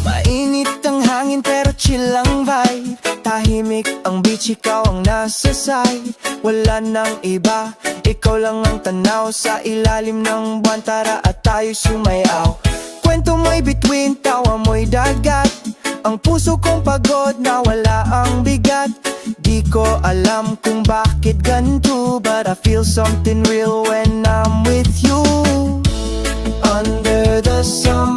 Mainit ang hangin pero chill ang vibe. Tahimik ang beach, ikaw ang nasa side. Wala nang iba, ikaw lang ang tanaw. Sa ilalim ng buwan, tara at tayo sumayaw. Kwento mo'y bituin, tawa mo'y dagat. Ang puso kong pagod na wala ang bigat. Di ko alam kung bakit ganito, but I feel something real when I'm with you. Under the sun